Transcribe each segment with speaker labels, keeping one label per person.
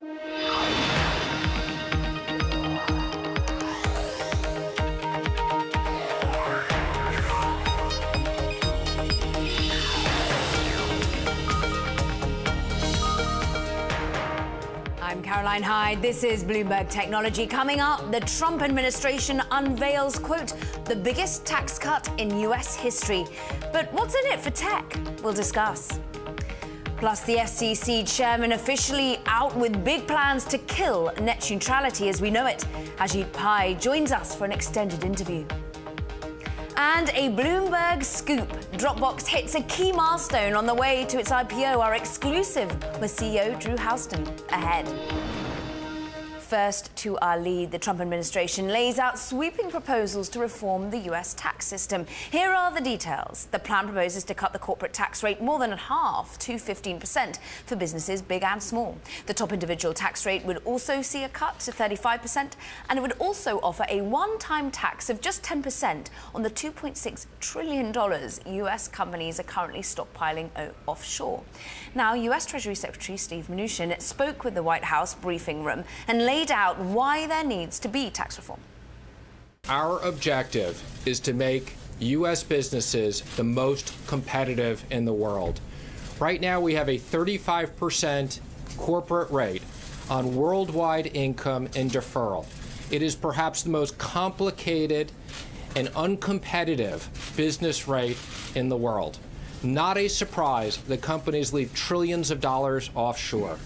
Speaker 1: I'm Caroline Hyde. This is Bloomberg Technology. Coming up, the Trump administration unveils, quote, the biggest tax cut in U.S. history. But what's in it for tech? We'll discuss. Plus, the SEC chairman officially out with big plans to kill net neutrality as we know it. Ajit Pai joins us for an extended interview. And a Bloomberg scoop. Dropbox hits a key milestone on the way to its IPO. Our exclusive with CEO Drew Houston ahead. First to our lead, the Trump administration lays out sweeping proposals to reform the U.S. tax system. Here are the details. The plan proposes to cut the corporate tax rate more than half to 15% for businesses big and small. The top individual tax rate would also see a cut to 35%, and it would also offer a one-time tax of just 10% on the $2.6 trillion U.S. companies are currently stockpiling offshore. Now, U.S. Treasury Secretary Steve Mnuchin spoke with the White House briefing room and laid out why there needs to be tax reform.
Speaker 2: Our objective is to make U.S. businesses the most competitive in the world. Right now, we have a 35% corporate rate on worldwide income and deferral. It is perhaps the most complicated and uncompetitive business rate in the world. Not a surprise that companies leave trillions of dollars offshore.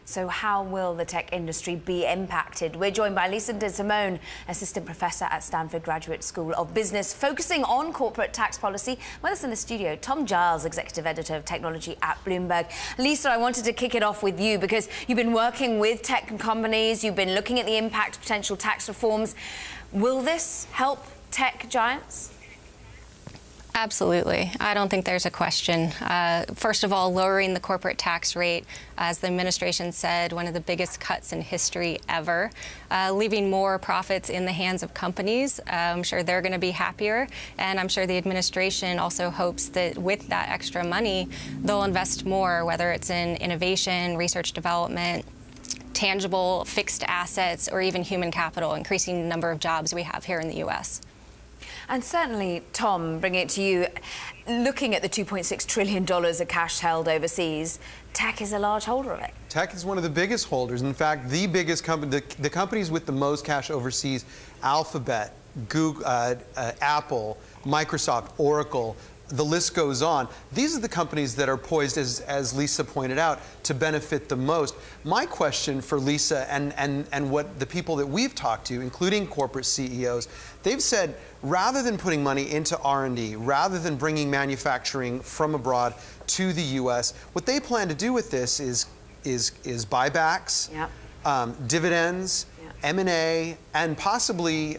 Speaker 1: So how will the tech industry be impacted? We're joined by Lisa DeSimone, assistant professor at Stanford Graduate School of Business, focusing on corporate tax policy. With us in the studio, Tom Giles, executive editor of technology at Bloomberg. Lisa, I wanted to kick it off with you because you've been working with tech companies. You've been looking at the impact of potential tax reforms. Will this help tech giants?
Speaker 3: Absolutely. I don't think there's a question. First of all, lowering the corporate tax rate, as the administration said, one of the biggest cuts in history ever, leaving more profits in the hands of companies. I'm sure they're going to be happier, and I'm sure the administration also hopes that with that extra money, they'll invest more, whether it's in innovation, research development, tangible fixed assets, or even human capital, increasing the number of jobs we have here in the U.S.
Speaker 1: And certainly, Tom, bringing it to you, looking at the $2.6 trillion of cash held overseas, tech is a large holder of it.
Speaker 4: Tech is one of the biggest holders. In fact, the biggest company, the companies with the most cash overseas, Alphabet, Google, Apple, Microsoft, Oracle, the list goes on. These are the companies that are poised, as Lisa pointed out, to benefit the most. My question for Lisa and what the people that we've talked to, including corporate CEOs, they've said rather than putting money into R&D, rather than bringing manufacturing from abroad to the U.S., what they plan to do with this is buybacks, dividends, M&A, and possibly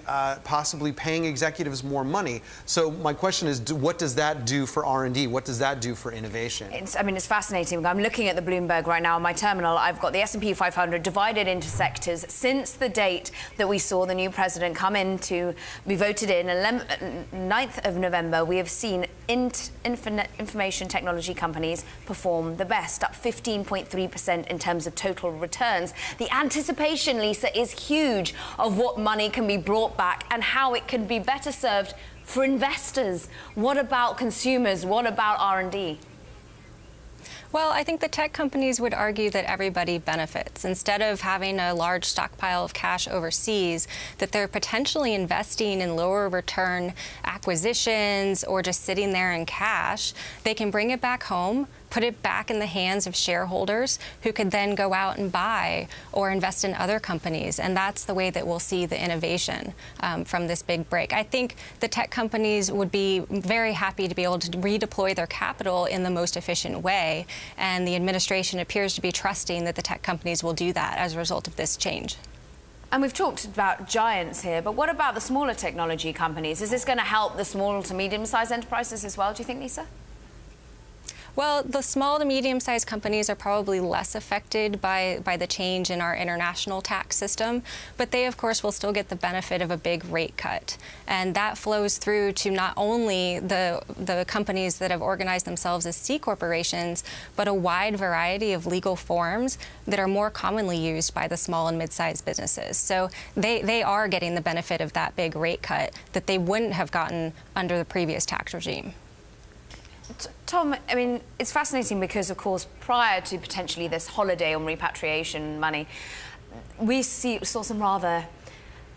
Speaker 4: paying executives more money. So my question is, what does that do for R&D? What does that do for innovation?
Speaker 1: It's fascinating. I'm looking at the Bloomberg right now on my terminal. I've got the S&P 500 divided into sectors. Since the date that we saw the new president come in to be voted in, 9th of November, we have seen information technology companies perform the best, up 15.3% in terms of total returns. The anticipation, Lisa, is huge of what money can be brought back and how it can be better served for investors. What about consumers? What about R&D?
Speaker 3: Well, I think the tech companies would argue that everybody benefits. Instead of having a large stockpile of cash overseas, that they're potentially investing in lower return acquisitions or just sitting there in cash, they can bring it back home, put it back in the hands of shareholders who could then go out and buy or invest in other companies. And that's the way that we'll see the innovation from this big break. I think the tech companies would be very happy to be able to redeploy their capital in the most efficient way. And the administration appears to be trusting that the tech companies will do that as a result of this change.
Speaker 1: And we've talked about giants here, but what about the smaller technology companies? Is this going to help the small to medium-sized enterprises as well, do you think, Lisa?
Speaker 3: Well, the small to medium-sized companies are probably less affected by the change in our international tax system, but they, of course, will still get the benefit of a big rate cut. And that flows through to not only the companies that have organized themselves as C corporations, but a wide variety of legal forms that are more commonly used by the small and mid-sized businesses. So they are getting the benefit of that big rate cut that they wouldn't have gotten under the previous tax regime.
Speaker 1: Tom, I mean, it's fascinating because, of course, prior to potentially this holiday on repatriation money, we saw some rather,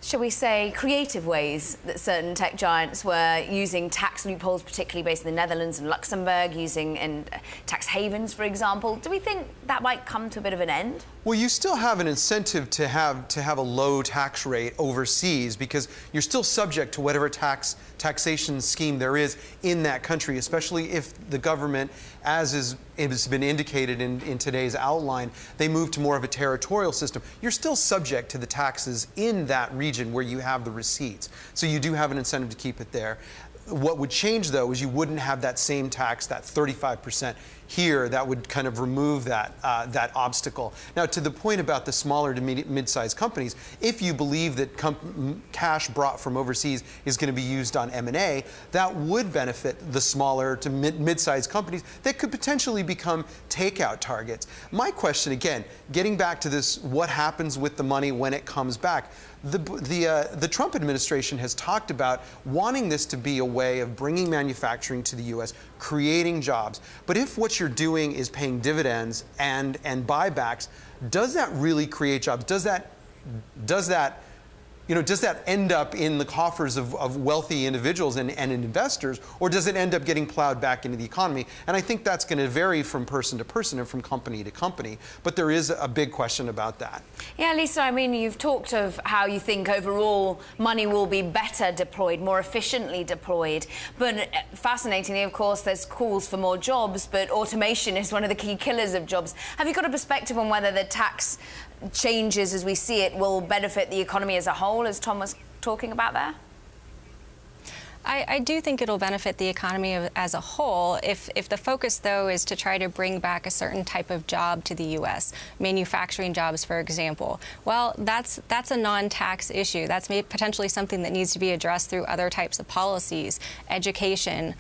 Speaker 1: shall we say, creative ways that certain tech giants were using tax loopholes, particularly based in the Netherlands and Luxembourg, using in tax havens, for example. Do we think that might come to a bit of an end?
Speaker 4: Well, you still have an incentive to have a low tax rate overseas because you're still subject to whatever taxation scheme there is in that country, especially if the government, as has been indicated in today's outline, they move to more of a territorial system. You're still subject to the taxes in that region where you have the receipts. So you do have an incentive to keep it there. What would change, though, is you wouldn't have that same tax, that 35% here, that would kind of remove that obstacle. Now, to the point about the smaller to mid-sized companies, if you believe that cash brought from overseas is going to be used on M&A, that would benefit the smaller to mid-sized companies that could potentially become takeout targets. My question, again, getting back to this, what happens with the money when it comes back? The Trump administration has talked about wanting this to be a way of bringing manufacturing to the U.S., creating jobs. But if what you're doing is paying dividends and buybacks, does that really create jobs? Does that end up in the coffers of wealthy individuals and investors, or does it end up getting plowed back into the economy? And I think that's going to vary from person to person and from company to company. But there is a big question about that.
Speaker 1: Yeah, Lisa, I mean, you've talked of how you think overall money will be better deployed, more efficiently deployed. But fascinatingly, of course, there's calls for more jobs, but automation is one of the key killers of jobs. Have you got a perspective on whether the tax changes as we see it will benefit the economy as a whole, as Tom was talking about there?
Speaker 3: I do think it'll benefit the economy as a whole if the focus, though, is to try to bring back a certain type of job to the U.S., manufacturing jobs, for example. Well, that's a non-tax issue. That's potentially something that needs to be addressed through other types of policies, education,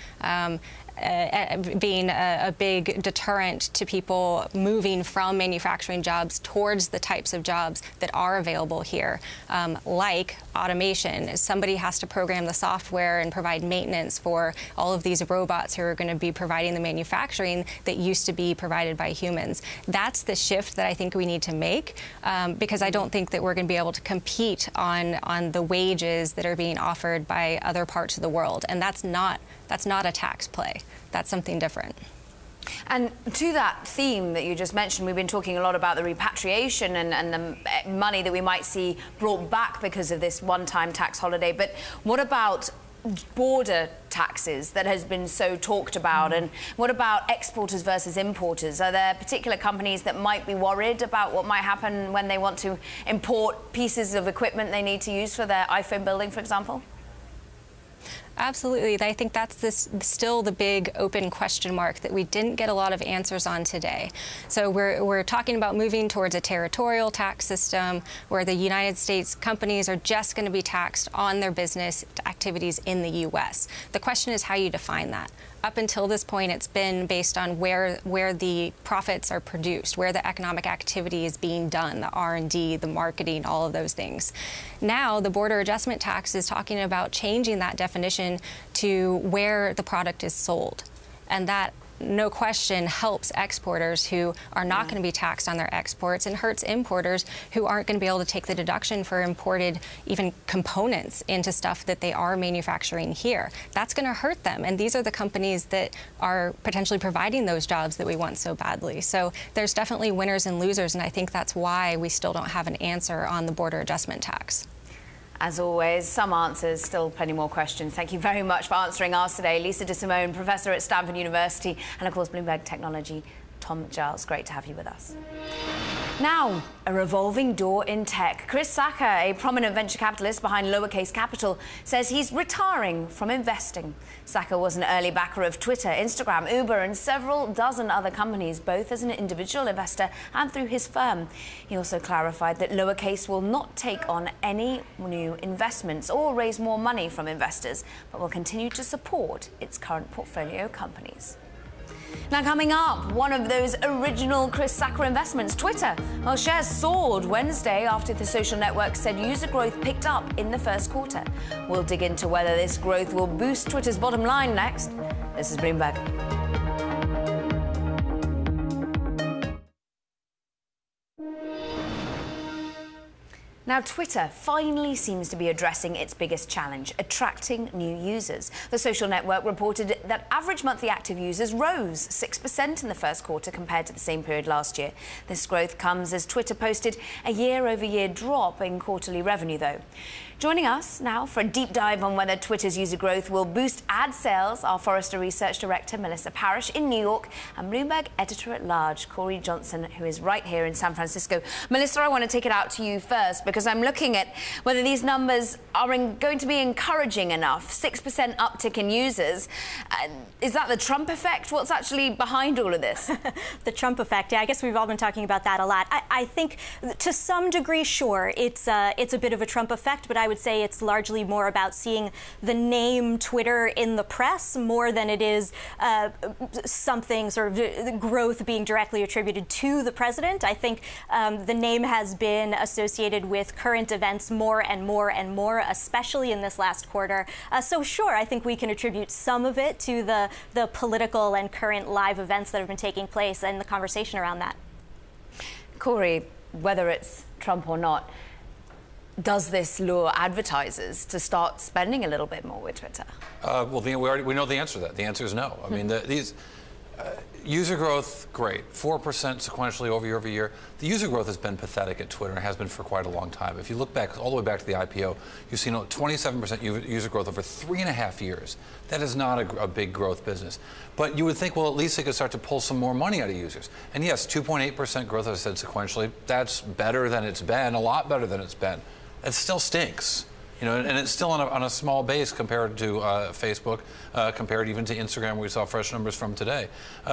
Speaker 3: being a big deterrent to people moving from manufacturing jobs towards the types of jobs that are available here, like automation. Somebody has to program the software and provide maintenance for all of these robots who are going to be providing the manufacturing that used to be provided by humans. That's the shift that I think we need to make, because I don't think that we're going to be able to compete on the wages that are being offered by other parts of the world. And that's not a tax play. That's something different.
Speaker 1: And to that theme that you just mentioned, we've been talking a lot about the repatriation and the money that we might see brought back because of this one-time tax holiday. But what about border taxes that has been so talked about? And what about exporters versus importers? Are there particular companies that might be worried about what might happen when they want to import pieces of equipment they need to use for their iPhone building, for example?
Speaker 3: Absolutely. I think that's still the big open question mark that we didn't get a lot of answers on today. So we're talking about moving towards a territorial tax system where the United States companies are just going to be taxed on their business activities in the U.S. The question is how you define that. Up until this point, it's been based on where the profits are produced, where the economic activity is being done, the R&D, the marketing, all of those things. Now, the border adjustment tax is talking about changing that definition to where the product is sold. And that, no question, helps exporters who are not going to be taxed on their exports, and hurts importers who aren't going to be able to take the deduction for imported even components into stuff that they are manufacturing here. That's going to hurt them, and these are the companies that are potentially providing those jobs that we want so badly. So there's definitely winners and losers, and I think that's why we still don't have an answer on the border adjustment tax.
Speaker 1: As always, some answers, still plenty more questions. Thank you very much for answering ours today. Lisa DeSimone, professor at Stanford University, and of course Bloomberg Technology, Tom Giles. Great to have you with us. Now, a revolving door in tech. Chris Sacca, a prominent venture capitalist behind Lowercase Capital, says he's retiring from investing. Sacca was an early backer of Twitter, Instagram, Uber and several dozen other companies, both as an individual investor and through his firm. He also clarified that Lowercase will not take on any new investments or raise more money from investors, but will continue to support its current portfolio companies. Now coming up, one of those original Chris Sacca investments, Twitter. Well, shares soared Wednesday after the social network said user growth picked up in the first quarter. We'll dig into whether this growth will boost Twitter's bottom line next. This is Bloomberg. Now, Twitter finally seems to be addressing its biggest challenge, attracting new users. The social network reported that average monthly active users rose 6% in the first quarter compared to the same period last year. This growth comes as Twitter posted a year-over-year drop in quarterly revenue, though. Joining us now for a deep dive on whether Twitter's user growth will boost ad sales, our Forrester Research Director, Melissa Parrish in New York, and Bloomberg Editor-at-Large, Corey Johnson, who is right here in San Francisco. Melissa, I want to take it out to you first, because I'm looking at whether these numbers are going to be encouraging enough. 6% uptick in users. Is that the Trump effect? What's actually behind all of this?
Speaker 5: The Trump effect, yeah, I guess we've all been talking about that a lot. I think to some degree, sure, it's a bit of a Trump effect, but I would say it's largely more about seeing the name Twitter in the press more than it is something sort of growth being directly attributed to the president. I think the name has been associated with current events more and more and more, especially in this last quarter. So sure, I think we can attribute some of it to the political and current live events that have been taking place and the conversation around that.
Speaker 1: Corey, whether it's Trump or not, does this lure advertisers to start spending a little bit more with Twitter?
Speaker 6: Well, we know the answer to that. The answer is no. I mean, these user growth, great. 4% sequentially over year. The user growth has been pathetic at Twitter and has been for quite a long time. If you look back, all the way back to the IPO, you've seen 27% user growth over 3.5 years. That is not a big growth business. But you would think, well, at least they could start to pull some more money out of users. And yes, 2.8% growth, as I said, sequentially, that's better than it's been, a lot better than it's been. It still stinks, you know, and it's still on a small base compared to Facebook, compared even to Instagram, where we saw fresh numbers from today.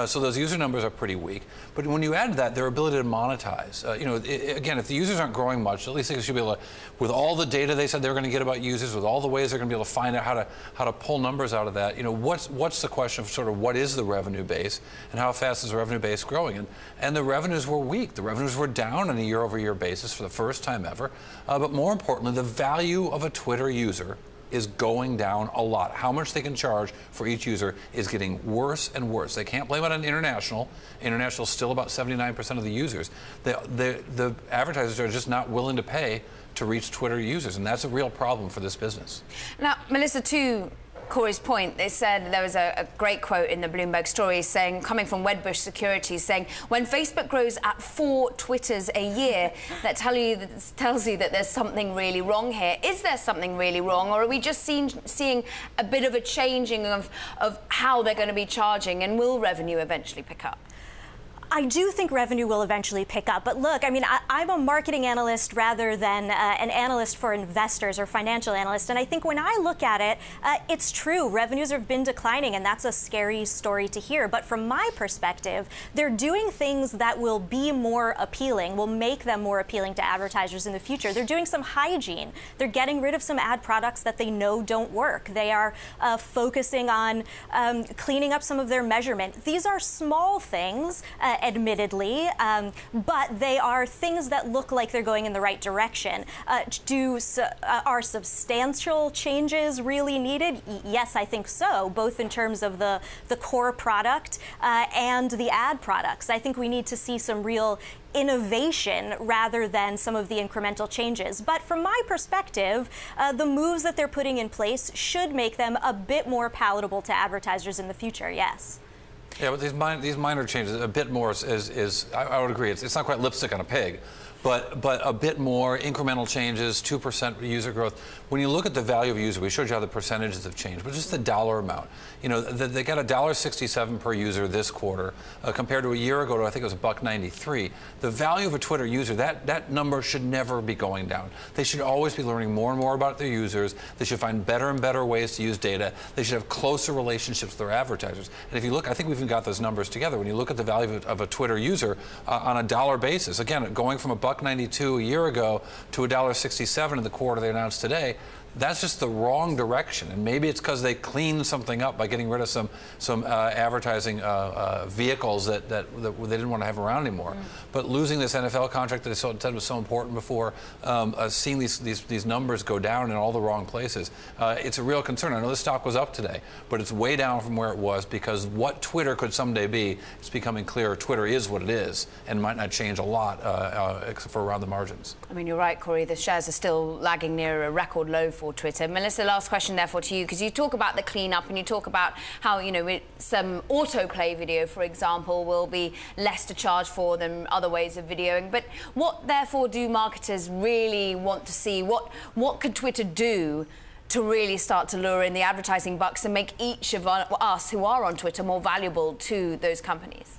Speaker 6: So those user numbers are pretty weak. But when you add to that, their ability to monetize, you know, again, if the users aren't growing much, at least they should be able to, with all the data they said they were going to get about users, with all the ways they're going to be able to find out how to pull numbers out of that, you know, what's the question of sort of what is the revenue base and how fast is the revenue base growing? And the revenues were weak. The revenues were down on a year-over-year basis for the first time ever. But more importantly, the value of a Twitter user is going down a lot. How much they can charge for each user is getting worse and worse. They can't blame it on international. International is still about 79% of the users. The advertisers are just not willing to pay to reach Twitter users, and that's a real problem for this business.
Speaker 1: Now, Melissa, to Corey's point, they said there was a great quote in the Bloomberg story saying, coming from Wedbush Securities, saying, when Facebook grows at 4 Twitters a year, that tells you that there's something really wrong here. Is there something really wrong, or are we just seeing a bit of a changing of how they're going to be charging, and will revenue eventually pick up?
Speaker 5: I do think revenue will eventually pick up. But look, I mean, I'm a marketing analyst rather than an analyst for investors or financial analyst. And I think when I look at it, it's true. Revenues have been declining, and that's a scary story to hear. But from my perspective, they're doing things that will be more appealing, will make them more appealing to advertisers in the future. They're doing some hygiene. They're getting rid of some ad products that they know don't work. They are focusing on cleaning up some of their measurement. These are small things, admittedly, but they are things that look like they're going in the right direction. Are substantial changes really needed? Yes, I think so, both in terms of the core product and the ad products. I think we need to see some real innovation rather than some of the incremental changes. But from my perspective, the moves that they're putting in place should make them a bit more palatable to advertisers in the future, yes.
Speaker 6: Yeah, but these minor changes, a bit more is I would agree, it's not quite lipstick on a pig, but a bit more incremental changes, 2% user growth. When you look at the value of a user, we showed you how the percentages have changed, but just the dollar amount. You know, they got $1.67 per user this quarter compared to a year ago. I think it was $1.93. The value of a Twitter user, that number should never be going down. They should always be learning more and more about their users. They should find better and better ways to use data. They should have closer relationships with their advertisers. And if you look, I think we've even got those numbers together. When you look at the value of a Twitter user on a dollar basis, again, going from $1.92 a year ago to $1.67 in the quarter they announced today, that's just the wrong direction. And maybe it's because they cleaned something up by getting rid of some advertising vehicles that they didn't want to have around anymore. But losing this NFL contract that they said was so important before, seeing these numbers go down in all the wrong places, it's a real concern. I know the stock was up today, but it's way down from where it was because what Twitter could someday be, it's becoming clear Twitter is what it is and might not change a lot except for around the margins.
Speaker 1: I mean, you're right, Corey. The shares are still lagging near a record low for Twitter. Melissa, last question therefore to you, because you talk about the cleanup and you talk about how, you know, some autoplay video, for example, will be less to charge for than other ways of videoing. But what, therefore, do marketers really want to see? What could Twitter do to really start to lure in the advertising bucks and make each of us who are on Twitter more valuable to those companies?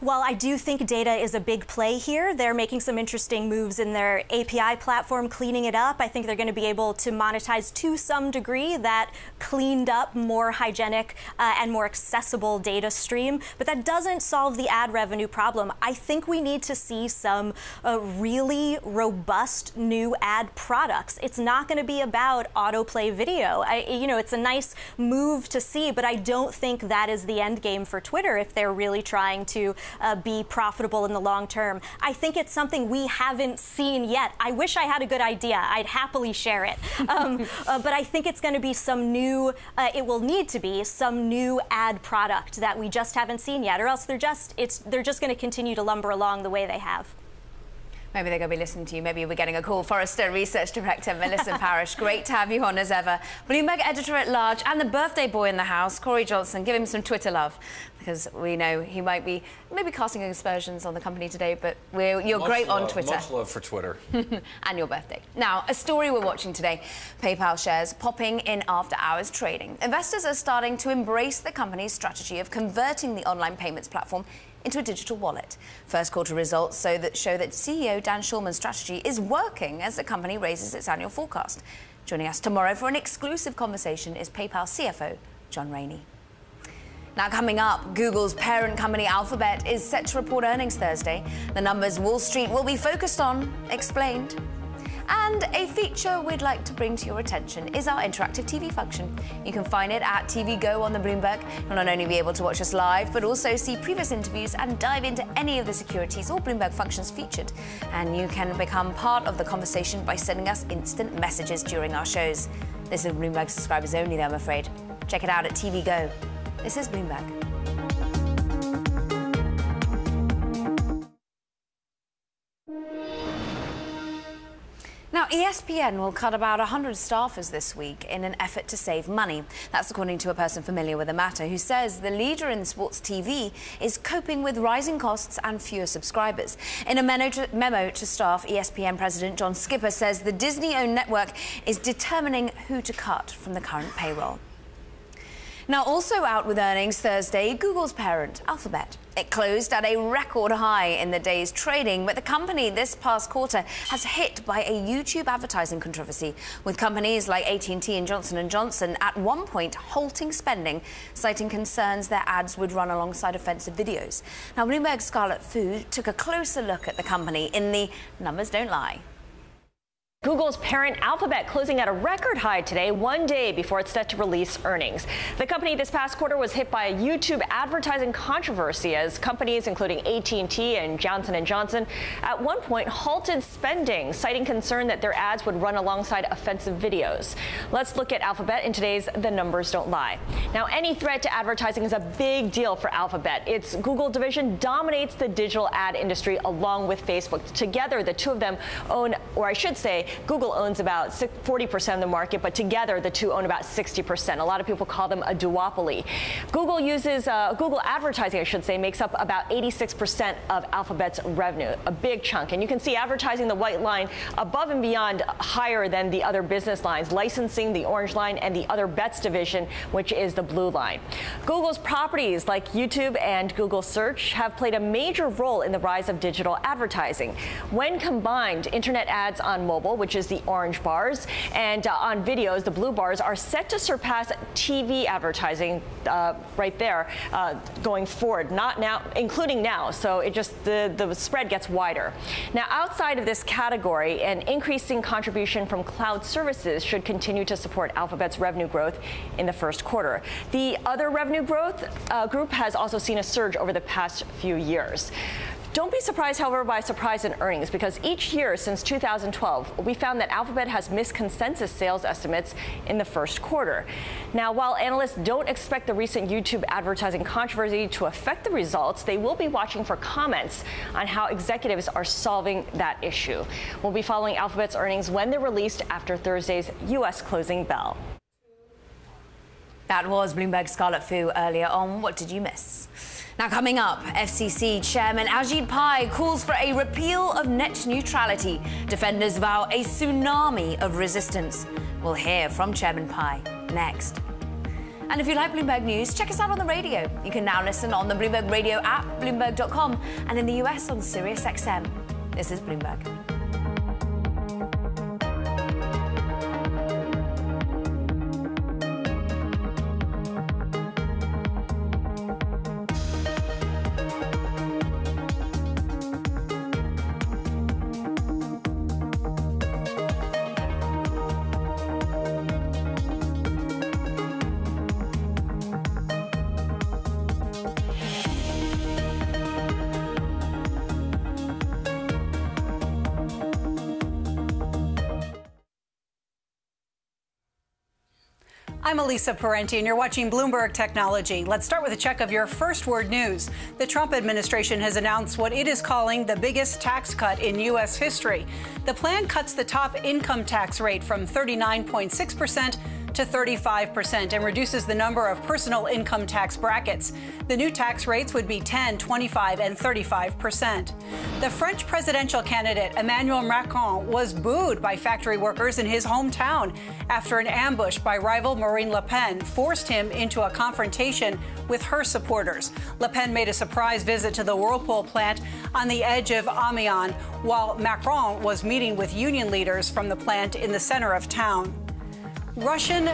Speaker 5: Well, I do think data is a big play here. They're making some interesting moves in their API platform, cleaning it up. I think they're going to be able to monetize to some degree that cleaned up, more hygienic and more accessible data stream. But that doesn't solve the ad revenue problem. I think we need to see some really robust new ad products. It's not going to be about autoplay video. You know, it's a nice move to see, but I don't think that is the end game for Twitter if they're really trying to be profitable in the long term. I think it's something we haven't seen yet. I wish I had a good idea. I'd happily share it. But I think it's going to be some new, it will need to be some new ad product that we just haven't seen yet, or else they're just going to continue to lumber along the way they have.
Speaker 1: Maybe they're going to be listening to you. Maybe we're getting a call. Forrester Research Director Melissa Parrish, great to have you on as ever. Bloomberg Editor-at-Large and the birthday boy in the house, Corey Johnson. Give him some Twitter love, because we know he might be maybe casting aspersions on the company today, but you're great on Twitter.
Speaker 6: Much love for Twitter.
Speaker 1: And your birthday. Now, a story we're watching today, PayPal shares popping in after-hours trading. Investors are starting to embrace the company's strategy of converting the online payments platform into a digital wallet. First quarter results show that CEO Dan Schulman's strategy is working as the company raises its annual forecast. Joining us tomorrow for an exclusive conversation is PayPal CFO John Rainey. Now coming up, Google's parent company Alphabet is set to report earnings Thursday. The numbers Wall Street will be focused on, explained. And a feature we'd like to bring to your attention is our interactive TV function. You can find it at TV Go on the Bloomberg. You'll not only be able to watch us live, but also see previous interviews and dive into any of the securities or Bloomberg functions featured. And you can become part of the conversation by sending us instant messages during our shows. This is Bloomberg subscribers only, though, I'm afraid. Check it out at TV Go. This is Bloomberg. Now, ESPN will cut about 100 staffers this week in an effort to save money. That's according to a person familiar with the matter who says the leader in sports TV is coping with rising costs and fewer subscribers. In a memo to staff, ESPN President John Skipper says the Disney-owned network is determining who to cut from the current payroll. Now, also out with earnings Thursday, Google's parent, Alphabet. It closed at a record high in the day's trading, but the company this past quarter has hit by a YouTube advertising controversy, with companies like AT&T and Johnson & Johnson at one point halting spending, citing concerns their ads would run alongside offensive videos. Now, Bloomberg's Scarlett Fu took a closer look at the company in the Numbers Don't Lie.
Speaker 7: Google's parent Alphabet closing at a record high today, one day before it's set to release earnings. The company this past quarter was hit by a YouTube advertising controversy as companies including AT&T and Johnson & Johnson at one point halted spending, citing concern that their ads would run alongside offensive videos. Let's look at Alphabet in today's The Numbers Don't Lie. Now, any threat to advertising is a big deal for Alphabet. Its Google division dominates the digital ad industry along with Facebook. Together, the two of them own, or I should say, Google owns about 40% of the market, but together the two own about 60%. A lot of people call them a duopoly. Google advertising, I should say, makes up about 86% of Alphabet's revenue, a big chunk. And you can see advertising, the white line, above and beyond higher than the other business lines, licensing, the orange line, and the other bets division, which is the blue line. Google's properties like YouTube and Google Search have played a major role in the rise of digital advertising. When combined, internet ads on mobile, which is the orange bars, and on videos, the blue bars, are set to surpass TV advertising right there going forward, not now, including now. So it just, the spread gets wider. Now, outside of this category, an increasing contribution from cloud services should continue to support Alphabet's revenue growth in the first quarter. The other revenue growth group has also seen a surge over the past few years. Don't be surprised, however, by surprise in earnings, because each year since 2012, we found that Alphabet has missed consensus sales estimates in the first quarter. Now, while analysts don't expect the recent YouTube advertising controversy to affect the results, they will be watching for comments on how executives are solving that issue. We'll be following Alphabet's earnings when they're released after Thursday's U.S. closing bell.
Speaker 1: That was Bloomberg's Scarlett Fu earlier on. What did you miss? Now, coming up, FCC Chairman Ajit Pai calls for a repeal of net neutrality. Defenders vow a tsunami of resistance. We'll hear from Chairman Pai next. And if you like Bloomberg News, check us out on the radio. You can now listen on the Bloomberg Radio app, Bloomberg.com, and in the US on SiriusXM. This is Bloomberg.
Speaker 8: I'm Elisa Parenti, and you're watching Bloomberg Technology. Let's start with a check of your first word news. The Trump administration has announced what it is calling the biggest tax cut in U.S. history. The plan cuts the top income tax rate from 39.6% to 35% and reduces the number of personal income tax brackets. The new tax rates would be 10, 25, and 35%. The French presidential candidate Emmanuel Macron was booed by factory workers in his hometown after an ambush by rival Marine Le Pen forced him into a confrontation with her supporters. Le Pen made a surprise visit to the Whirlpool plant on the edge of Amiens, while Macron was meeting with union leaders from the plant in the center of town. Russian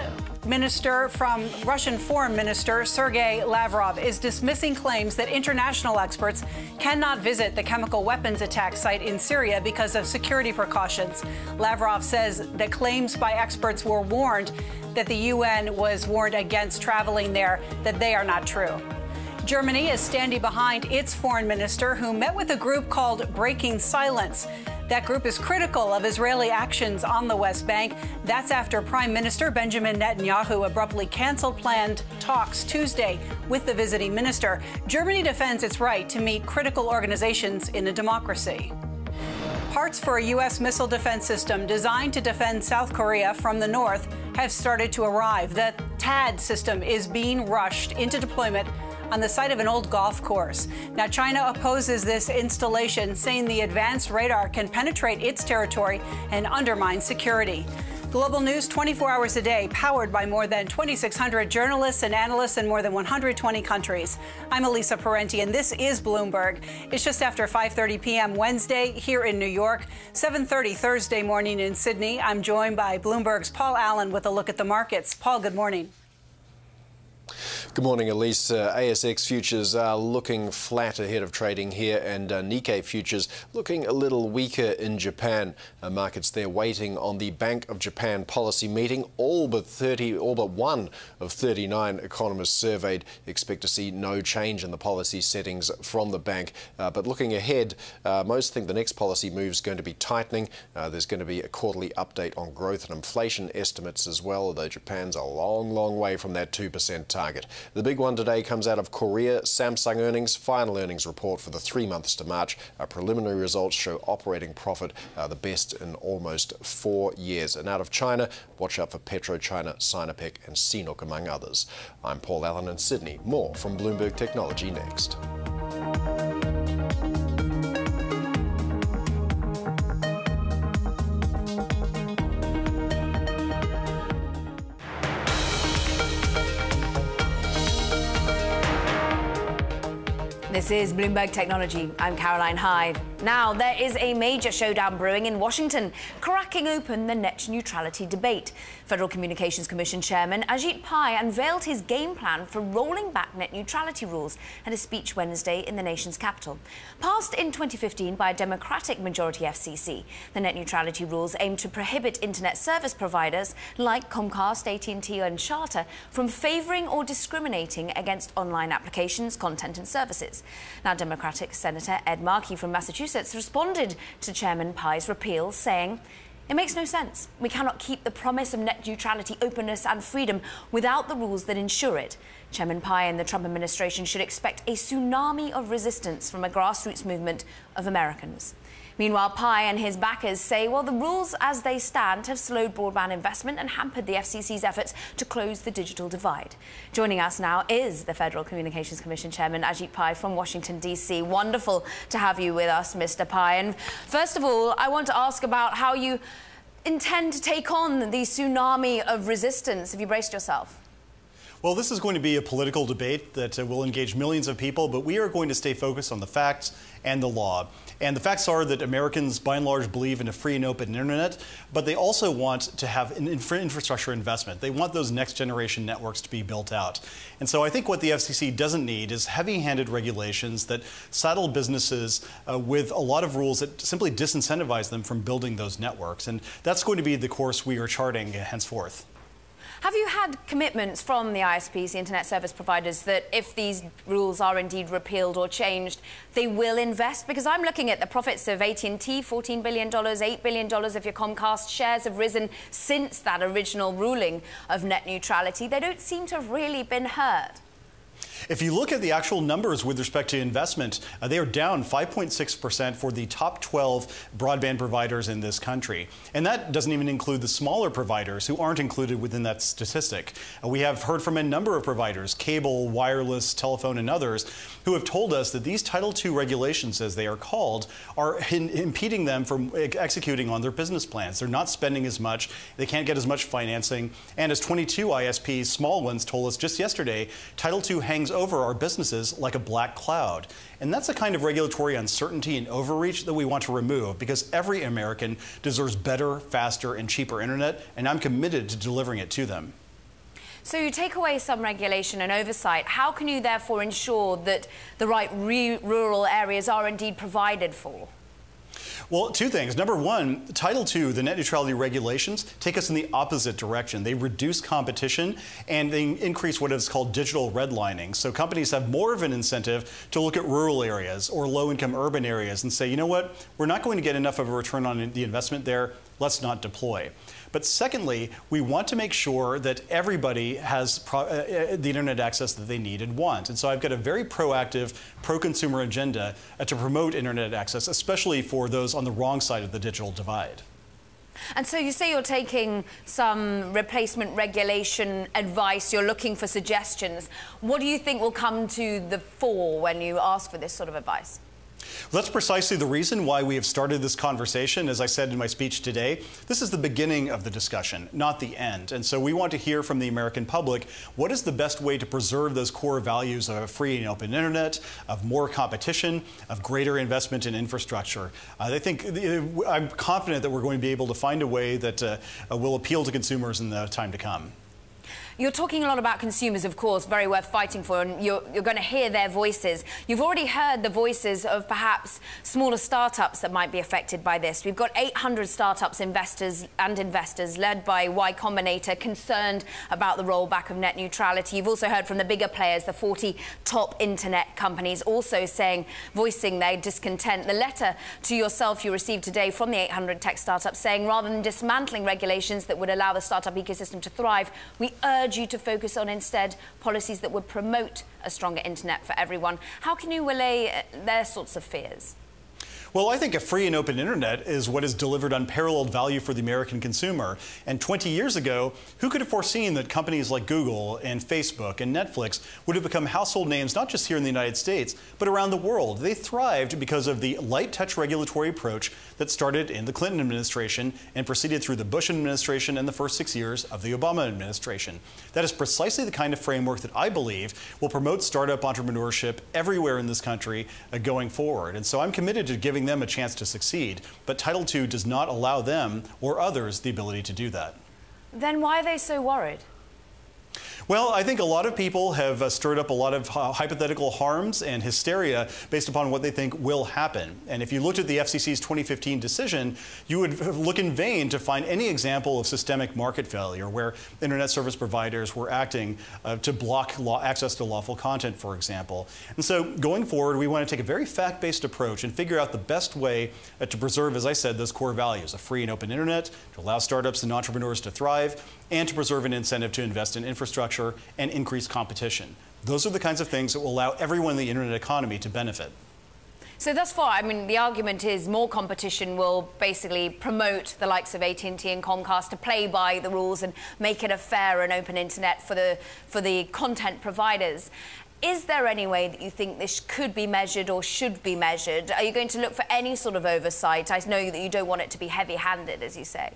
Speaker 8: Foreign Minister Sergei Lavrov is dismissing claims that international experts cannot visit the chemical weapons attack site in Syria because of security precautions. Lavrov says that claims by experts were warned that the UN was warned against traveling there, that they are not true. Germany is standing behind its foreign minister, who met with a group called Breaking Silence. That group is critical of Israeli actions on the West Bank. That's after Prime Minister Benjamin Netanyahu abruptly canceled planned talks Tuesday with the visiting minister. Germany defends its right to meet critical organizations in a democracy. Parts for a U.S. missile defense system designed to defend South Korea from the north have started to arrive. The THAAD system is being rushed into deployment on the site of an old golf course. Now, China opposes this installation, saying the advanced radar can penetrate its territory and undermine security. Global news 24 hours a day, powered by more than 2,600 journalists and analysts in more than 120 countries. I'm Elisa Parenti, and this is Bloomberg. It's just after 5:30 p.m. Wednesday here in New York, 7:30 Thursday morning in Sydney. I'm joined by Bloomberg's Paul Allen with a look at the markets. Paul, good morning.
Speaker 9: Good morning, Elise. ASX futures are looking flat ahead of trading here, and Nikkei futures looking a little weaker in Japan. Markets there waiting on the Bank of Japan policy meeting. All but one of 39 economists surveyed expect to see no change in the policy settings from the bank. But looking ahead, most think the next policy move is going to be tightening. There's going to be a quarterly update on growth and inflation estimates as well, although Japan's a long, long way from that 2% target. The big one today comes out of Korea. Samsung earnings, final earnings report for the 3 months to March. Preliminary results show operating profit the best in almost 4 years. And out of China, watch out for PetroChina, Sinopec and CNOOC, among others. I'm Paul Allen in Sydney. More from Bloomberg Technology next.
Speaker 1: This is Bloomberg Technology. I'm Caroline Hyde. Now, there is a major showdown brewing in Washington, cracking open the net neutrality debate. Federal Communications Commission Chairman Ajit Pai unveiled his game plan for rolling back net neutrality rules at a speech Wednesday in the nation's capital. Passed in 2015 by a Democratic majority FCC, the net neutrality rules aim to prohibit internet service providers like Comcast, AT&T and Charter from favouring or discriminating against online applications, content and services. Now, Democratic Senator Ed Markey from Massachusetts responded to Chairman Pai's repeal, saying, "It makes no sense. We cannot keep the promise of net neutrality, openness and freedom without the rules that ensure it." Chairman Pai and the Trump administration should expect a tsunami of resistance from a grassroots movement of Americans. Meanwhile, Pai and his backers say, well, the rules as they stand have slowed broadband investment and hampered the FCC's efforts to close the digital divide. Joining us now is the Federal Communications Commission Chairman Ajit Pai from Washington, D.C. Wonderful to have you with us, Mr. Pai. And first of all, I want to ask about how you intend to take on the tsunami of resistance. Have you braced yourself?
Speaker 10: Well, this is going to be a political debate that will engage millions of people, but we are going to stay focused on the facts and the law. And the facts are that Americans, by and large, believe in a free and open internet, but they also want to have an infrastructure investment. They want those next-generation networks to be built out. And so I think what the FCC doesn't need is heavy-handed regulations that saddle businesses with a lot of rules that simply disincentivize them from building those networks. And that's going to be the course we are charting henceforth.
Speaker 1: Have you had commitments from the ISPs, the internet service providers, that if these rules are indeed repealed or changed, they will invest? Because I'm looking at the profits of AT&T, $14 billion, $8 billion of your Comcast shares have risen since that original ruling of net neutrality. They don't seem to have really been hurt.
Speaker 10: If you look at the actual numbers with respect to investment, they are down 5.6% for the top 12 broadband providers in this country. And that doesn't even include the smaller providers who aren't included within that statistic. We have heard from a number of providers, cable, wireless, telephone, and others, who have told us that these Title II regulations, as they are called, are impeding them from executing on their business plans. They're not spending as much, they can't get as much financing, and as 22 ISPs, small ones, told us just yesterday, Title II hangs over our businesses like a black cloud. And that's the kind of regulatory uncertainty and overreach that we want to remove, because every American deserves better, faster, and cheaper internet, and I'm committed to delivering it to them.
Speaker 1: So you take away some regulation and oversight. How can you therefore ensure that the right rural areas are indeed provided for?
Speaker 10: Well, two things. Number one, Title II, the net neutrality regulations, take us in the opposite direction. They reduce competition and they increase what is called digital redlining. So companies have more of an incentive to look at rural areas or low-income urban areas and say, you know what, we're not going to get enough of a return on the investment there. Let's not deploy. But secondly, we want to make sure that everybody has the internet access that they need and want. And so I've got a very proactive, pro-consumer agenda to promote internet access, especially for those on the wrong side of the digital divide.
Speaker 1: And so you say you're taking some replacement regulation advice, you're looking for suggestions. What do you think will come to the fore when you ask for this sort of advice?
Speaker 10: That's precisely the reason why we have started this conversation. As I said in my speech today, this is the beginning of the discussion, not the end. And so we want to hear from the American public, what is the best way to preserve those core values of a free and open internet, of more competition, of greater investment in infrastructure. I'm confident that we're going to be able to find a way that will appeal to consumers in the time to come.
Speaker 1: You're talking a lot about consumers, of course, very worth fighting for, and you're going to hear their voices. You've already heard the voices of perhaps smaller startups that might be affected by this. We've got 800 startups, investors, led by Y Combinator, concerned about the rollback of net neutrality. You've also heard from the bigger players, the 40 top internet companies, also voicing their discontent. The letter to yourself you received today from the 800 tech startups saying, rather than dismantling regulations that would allow the startup ecosystem to thrive, we urge urge you to focus on instead policies that would promote a stronger internet for everyone. How can you allay their sorts of fears?
Speaker 10: Well, I think a free and open internet is what has delivered unparalleled value for the American consumer. And 20 years ago, who could have foreseen that companies like Google and Facebook and Netflix would have become household names not just here in the United States, but around the world? They thrived because of the light touch regulatory approach that started in the Clinton administration and proceeded through the Bush administration and the first 6 years of the Obama administration. That is precisely the kind of framework that I believe will promote startup entrepreneurship everywhere in this country going forward. And so I'm committed to giving them a chance to succeed, but Title II does not allow them or others the ability to do that.
Speaker 1: Then why are they so worried?
Speaker 10: Well, I think a lot of people have stirred up a lot of hypothetical harms and hysteria based upon what they think will happen. And if you looked at the FCC's 2015 decision, you would look in vain to find any example of systemic market failure where internet service providers were acting to block access to lawful content, for example. And so going forward, we want to take a very fact-based approach and figure out the best way to preserve, as I said, those core values: a free and open internet, to allow startups and entrepreneurs to thrive, and to preserve an incentive to invest in infrastructure and increase competition. Those are the kinds of things that will allow everyone in the internet economy to benefit.
Speaker 1: So thus far, I mean, the argument is more competition will basically promote the likes of AT&T and Comcast to play by the rules and make it a fair and open internet for the content providers. Is there any way that you think this could be measured or should be measured? Are you going to look for any sort of oversight? I know that you don't want it to be heavy-handed, as you say.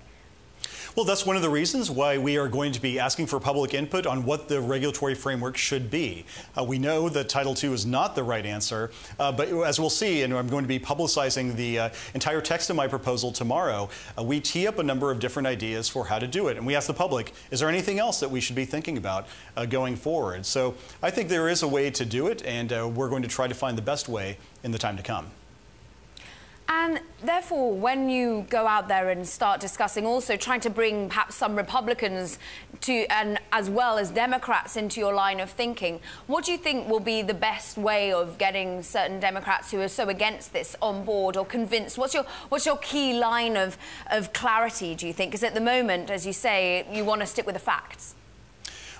Speaker 10: Well, that's one of the reasons why we are going to be asking for public input on what the regulatory framework should be. We know that Title II is not the right answer, but as we'll see, and I'm going to be publicizing the entire text of my proposal tomorrow, we tee up a number of different ideas for how to do it. And we ask the public, is there anything else that we should be thinking about going forward? So I think there is a way to do it, and we're going to try to find the best way in the time to come.
Speaker 1: And therefore, when you go out there and start discussing, also trying to bring perhaps some Republicans to, and as well as Democrats, into your line of thinking, what do you think will be the best way of getting certain Democrats who are so against this on board or convinced? What's your key line of clarity, do you think? Because at the moment, as you say, you want to stick with the facts.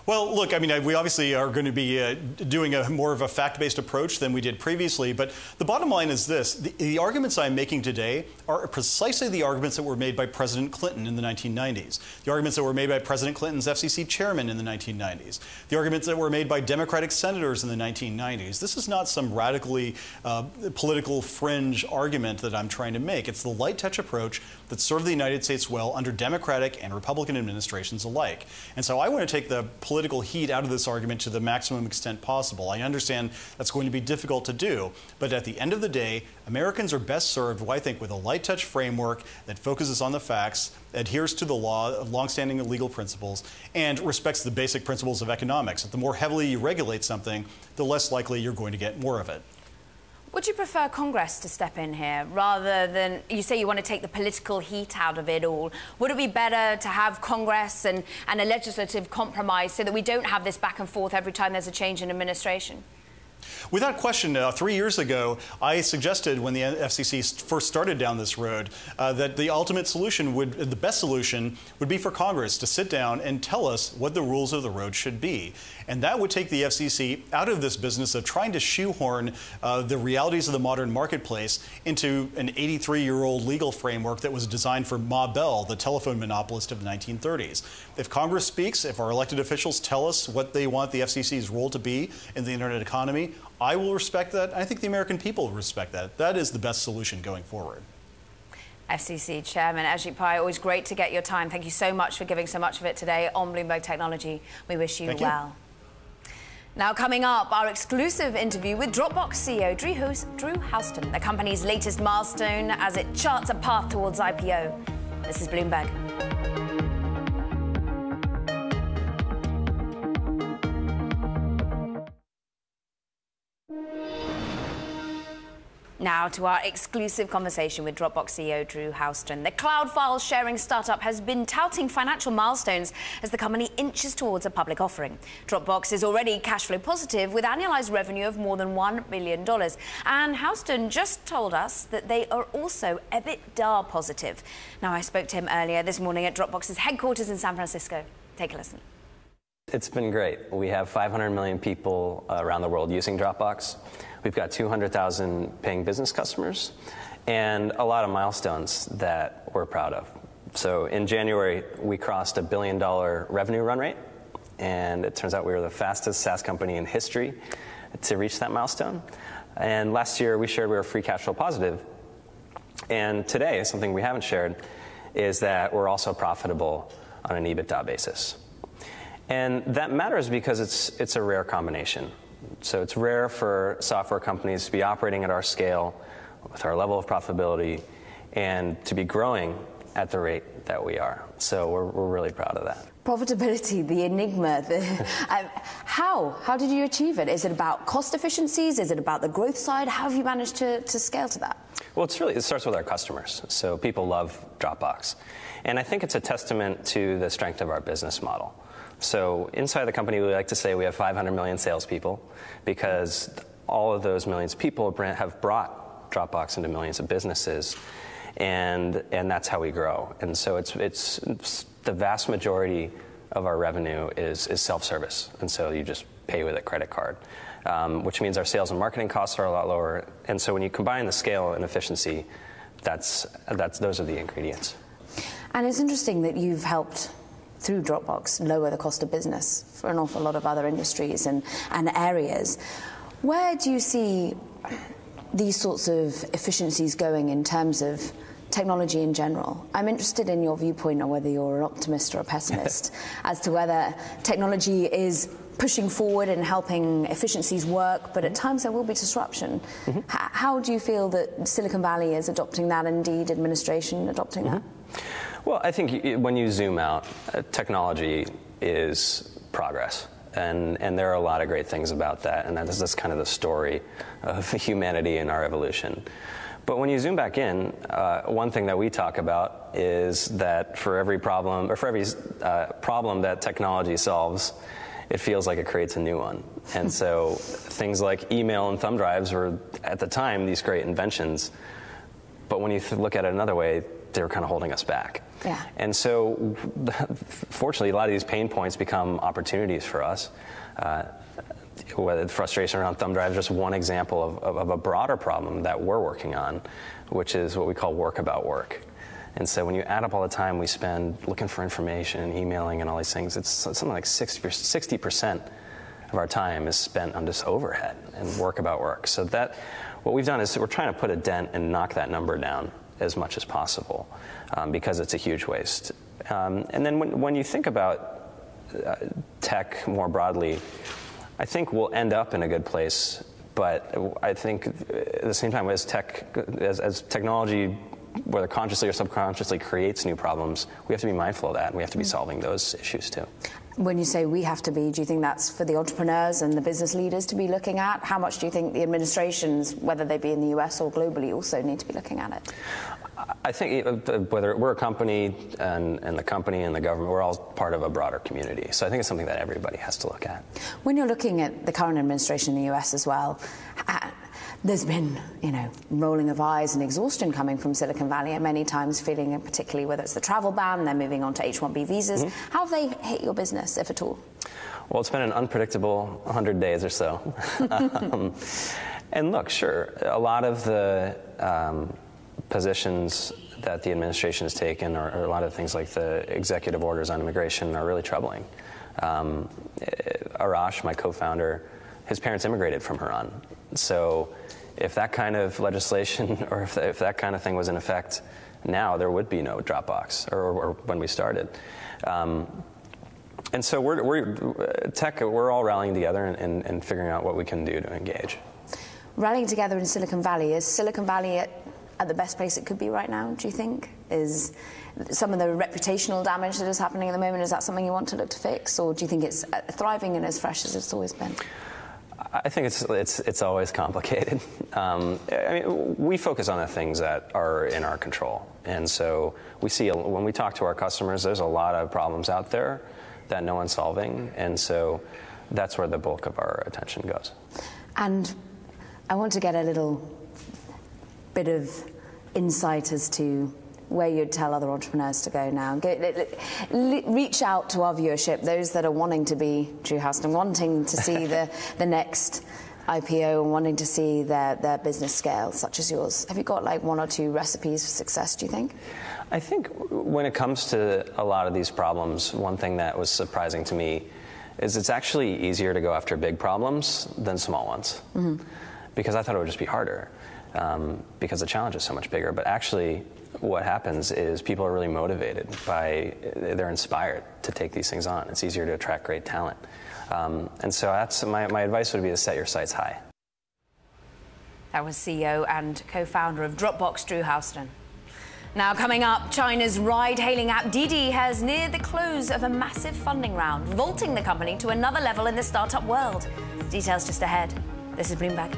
Speaker 10: Well, look, I mean, we obviously are going to be doing more of a fact-based approach than we did previously, but the bottom line is this. The arguments I'm making today are precisely the arguments that were made by President Clinton in the 1990s, the arguments that were made by President Clinton's FCC chairman in the 1990s, the arguments that were made by Democratic senators in the 1990s. This is not some radically political fringe argument that I'm trying to make. It's the light-touch approach that served the United States well under Democratic and Republican administrations alike. And so I want to take the political heat out of this argument to the maximum extent possible. I understand that's going to be difficult to do, but at the end of the day, Americans are best served, I think, with a light touch framework that focuses on the facts, adheres to the law, longstanding legal principles, and respects the basic principles of economics. That the more heavily you regulate something, the less likely you're going to get more of it.
Speaker 1: Would you prefer Congress to step in here rather than, you say you want to take the political heat out of it all? Would it be better to have Congress and a legislative compromise so that we don't have this back and forth every time there's a change in administration?
Speaker 10: Without question, 3 years ago, I suggested when the FCC first started down this road that the ultimate solution the best solution would be for Congress to sit down and tell us what the rules of the road should be. And that would take the FCC out of this business of trying to shoehorn the realities of the modern marketplace into an 83-year-old legal framework that was designed for Ma Bell, the telephone monopolist of the 1930s. If Congress speaks, if our elected officials tell us what they want the FCC's role to be in the internet economy, I will respect that. I think the American people will respect that. That is the best solution going forward.
Speaker 1: FCC Chairman Ajit Pai, always great to get your time. Thank you so much for giving so much of it today on Bloomberg Technology. We wish you well. Now coming up, our exclusive interview with Dropbox CEO Drew Houston, the company's latest milestone as it charts a path towards IPO. This is Bloomberg. Now to our exclusive conversation with Dropbox CEO Drew Houston. The cloud file sharing startup has been touting financial milestones as the company inches towards a public offering. Dropbox is already cash flow positive with annualized revenue of more than $1 billion. And Houston just told us that they are also EBITDA positive. Now, I spoke to him earlier this morning at Dropbox's headquarters in San Francisco. Take a listen.
Speaker 11: It's been great. We have 500 million people around the world using Dropbox. We've got 200,000 paying business customers and a lot of milestones that we're proud of. So in January, we crossed $1 billion revenue run rate, and it turns out we were the fastest SaaS company in history to reach that milestone. And last year, we shared we were free cash flow positive. And today, something we haven't shared is that we're also profitable on an EBITDA basis. And that matters because it's a rare combination. So it's rare for software companies to be operating at our scale with our level of profitability and to be growing at the rate that we are. So we're really proud of that.
Speaker 1: Profitability, the enigma. How did you achieve it? Is it about cost efficiencies? Is it about the growth side? How have you managed to scale to that?
Speaker 11: Well, it starts with our customers. So people love Dropbox. And I think it's a testament to the strength of our business model. So inside the company, we like to say we have 500 million salespeople because all of those millions of people have brought Dropbox into millions of businesses, and that's how we grow. And so it's the vast majority of our revenue is self-service, and so you just pay with a credit card, which means our sales and marketing costs are a lot lower. And so when you combine the scale and efficiency, those are the ingredients.
Speaker 1: And it's interesting that you've helped, through Dropbox, lower the cost of business for an awful lot of other industries and areas. Where do you see these sorts of efficiencies going in terms of technology in general? I'm interested in your viewpoint on whether you're an optimist or a pessimist as to whether technology is pushing forward and helping efficiencies work, but at times there will be disruption. How do you feel that Silicon Valley is adopting that, indeed administration adopting that?
Speaker 11: Well, I think when you zoom out, technology is progress. And there are a lot of great things about that, and that's kind of the story of humanity and our evolution. But when you zoom back in, one thing that we talk about is that for every problem that technology solves, it feels like it creates a new one. And so things like email and thumb drives were, at the time, these great inventions. But when you look at it another way, they were kind of holding us back.
Speaker 1: Yeah.
Speaker 11: And so, fortunately, a lot of these pain points become opportunities for us. Whether the frustration around thumb drive is just one example of a broader problem that we're working on, which is what we call work about work. And so when you add up all the time we spend looking for information and emailing and all these things, it's something like 60% of our time is spent on just overhead and work about work. So what we've done is we're trying to put a dent and knock that number down as much as possible because it's a huge waste. And then when you think about tech more broadly, I think we'll end up in a good place, but I think at the same time as technology, whether consciously or subconsciously, creates new problems, we have to be mindful of that, and we have to be solving those issues too.
Speaker 1: When you say we have to be, do you think that's for the entrepreneurs and the business leaders to be looking at? How much do you think the administrations, whether they be in the US or globally, also need to be looking at it?
Speaker 11: I think whether we're a company and the company and the government, we're all part of a broader community. So I think it's something that everybody has to look at. When
Speaker 1: you're looking at the current administration in the US as well, there's been, rolling of eyes and exhaustion coming from Silicon Valley, and many times feeling, particularly whether it's the travel ban, they're moving on to H-1B visas. How have they hit your business, if at all?
Speaker 11: Well, it's been an unpredictable 100 days or so. And look, sure, a lot of the positions that the administration has taken, or a lot of things like the executive orders on immigration, are really troubling. Arash, my co-founder, his parents immigrated from Iran. So if that kind of legislation or if that kind of thing was in effect now, there would be no Dropbox, or when we started. And so we're all rallying together and figuring out what we can do to engage.
Speaker 1: Rallying together in Silicon Valley, is Silicon Valley at the best place it could be right now, do you think? Is some of the reputational damage that is happening at the moment, is that something you want to look to fix, or do you think it's thriving and as fresh as it's always been?
Speaker 11: I think it's always complicated. We focus on the things that are in our control, and so we see when we talk to our customers, there's a lot of problems out there that no one's solving, and so that's where the bulk of our attention goes.
Speaker 1: And I want to get a little bit of insight as to where you'd tell other entrepreneurs to go now? Reach out to our viewership, those that are wanting to be Drew Houston, wanting to see the next IPO and wanting to see their business scale, such as yours. Have you got like one or two recipes for success, do you think?
Speaker 11: I think when it comes to a lot of these problems, one thing that was surprising to me is it's actually easier to go after big problems than small ones. Mm-hmm. Because I thought it would just be harder, because the challenge is so much bigger. But actually, what happens is people are really motivated they're inspired to take these things on. It's easier to attract great talent. And so that's my advice would be to set your sights high.
Speaker 1: That was CEO and co-founder of Dropbox, Drew Houston. Now coming up, China's ride-hailing app Didi has neared the close of a massive funding round, vaulting the company to another level in the startup world. Details just ahead. This is Bloomberg.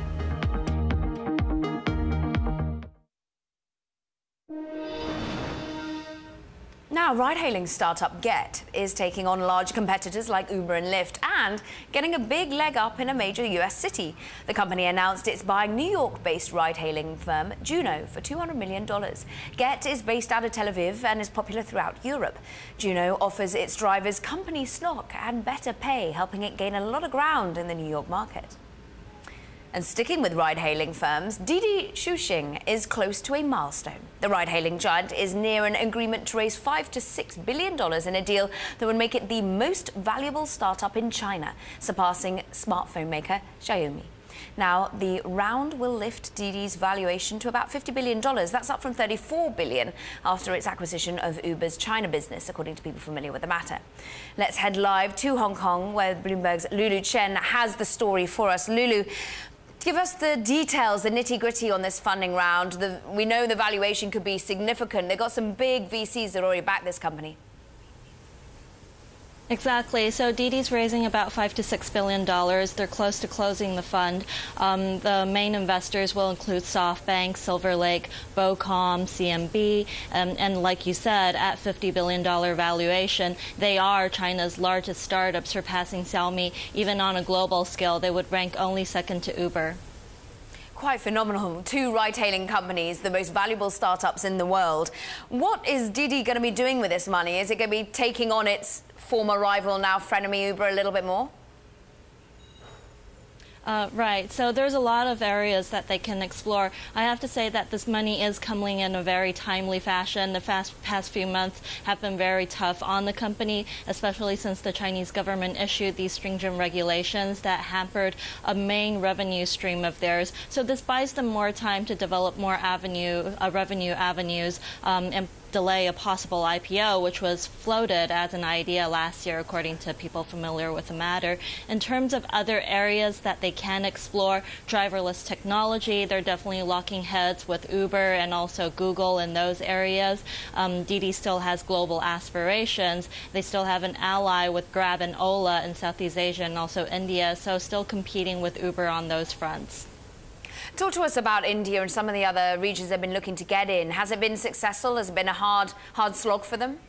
Speaker 1: Now, ride-hailing startup Get is taking on large competitors like Uber and Lyft and getting a big leg up in a major US city. The company announced it's buying New York-based ride-hailing firm Juno for $200 million. Get is based out of Tel Aviv and is popular throughout Europe. Juno offers its drivers company stock and better pay, helping it gain a lot of ground in the New York market. And sticking with ride-hailing firms, Didi Chuxing is close to a milestone. The ride-hailing giant is near an agreement to raise $5 to $6 billion in a deal that would make it the most valuable startup in China, surpassing smartphone maker Xiaomi. Now, the round will lift Didi's valuation to about $50 billion. That's up from $34 billion after its acquisition of Uber's China business, according to people familiar with the matter. Let's head live to Hong Kong, where Bloomberg's Lulu Chen has the story for us. Lulu, give us the details, the nitty-gritty on this funding round. We know the valuation could be significant. They've got some big VCs that already back this company.
Speaker 12: Exactly. So Didi's raising about $5 to $6 billion. They're close to closing the fund. The main investors will include SoftBank, Silver Lake, Bocom, CMB, and like you said, at $50 billion valuation, they are China's largest startup, surpassing Xiaomi. Even on a global scale, they would rank only second to Uber.
Speaker 1: Quite phenomenal. Two ride-hailing companies, the most valuable startups in the world. What is Didi going to be doing with this money? Is it going to be taking on its former rival, now frenemy Uber, a little bit more?
Speaker 12: Right. So there's a lot of areas that they can explore. I have to say that this money is coming in a very timely fashion. The past few months have been very tough on the company, especially since the Chinese government issued these stringent regulations that hampered a revenue stream of theirs. So this buys them more time to develop more revenue avenues and delay a possible IPO, which was floated as an idea last year, according to people familiar with the matter. In terms of other areas that they can explore, driverless technology, they're definitely locking heads with Uber and also Google in those areas. Didi still has global aspirations. They still have an ally with Grab and Ola in Southeast Asia and also India, so still competing with Uber on those fronts.
Speaker 1: Talk to us about India and some of the other regions they've been looking to get in. Has it been successful? Has it been a hard slog for them?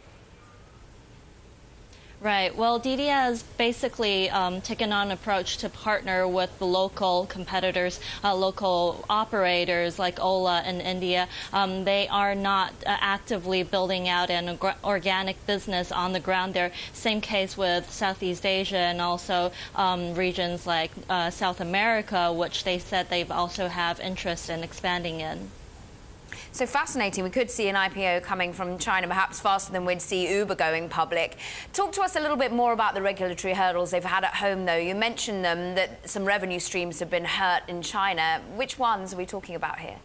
Speaker 12: Right. Well, Didi has basically taken on an approach to partner with the local competitors, local operators like Ola in India. They are not actively building out an organic business on the ground there. Same case with Southeast Asia and also regions like South America, which they said they've also have interest in expanding in.
Speaker 1: So fascinating. We could see an IPO coming from China perhaps faster than we'd see Uber going public. Talk to us a little bit more about the regulatory hurdles they've had at home, though. You mentioned them, that some revenue streams have been hurt in China. Which ones are we talking about here?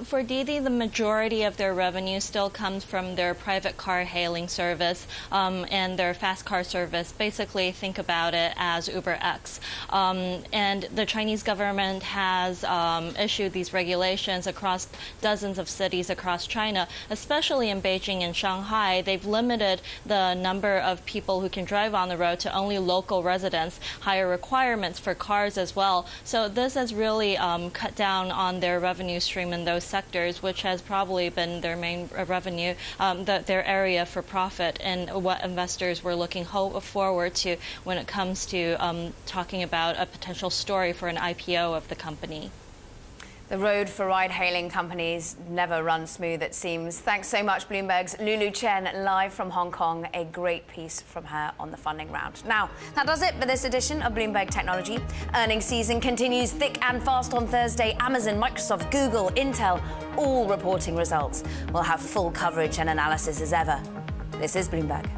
Speaker 12: For Didi, the majority of their revenue still comes from their private car hailing service and their fast car service. Basically, think about it as UberX. And the Chinese government has issued these regulations across dozens of cities across China, especially in Beijing and Shanghai. They've limited the number of people who can drive on the road to only local residents, higher requirements for cars as well. So this has really cut down on their revenue stream in those sectors, which has probably been their main revenue, their area for profit, and what investors were looking forward to when it comes to talking about a potential story for an IPO of the company.
Speaker 1: The road for ride-hailing companies never runs smooth, it seems. Thanks so much, Bloomberg's Lulu Chen, live from Hong Kong. A great piece from her on the funding round. Now, that does it for this edition of Bloomberg Technology. Earnings season continues thick and fast on Thursday. Amazon, Microsoft, Google, Intel, all reporting results. We'll have full coverage and analysis as ever. This is Bloomberg.